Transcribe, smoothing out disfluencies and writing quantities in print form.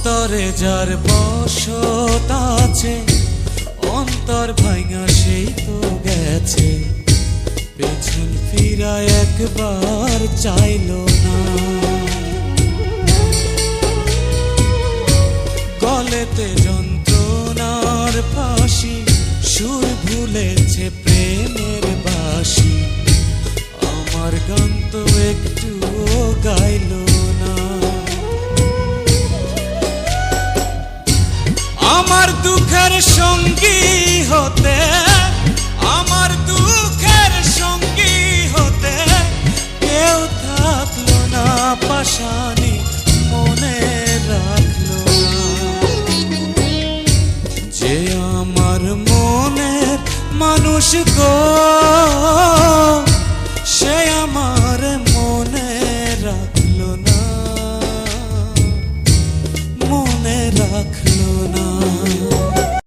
অন্তরে যার বসত আছে, অন্তর ভাঙা সেই তো গেছে, পেছন ফিরা একবার চাইলো না। গলেতে যন্ত্রণার ফাঁসি, সুর ভুলেছে প্রেমের বাঁশি, আমার গান তো একটুও গাইলো না। আমার দুঃখের সঙ্গী হতে, আমার দুঃখের সঙ্গী হতে কেউ থাকলো না, পাশানি মনে রাখলো না। যে আমার মনের মানুষ গো, সে আমার মনে রাখলো না, মনে রাখলো।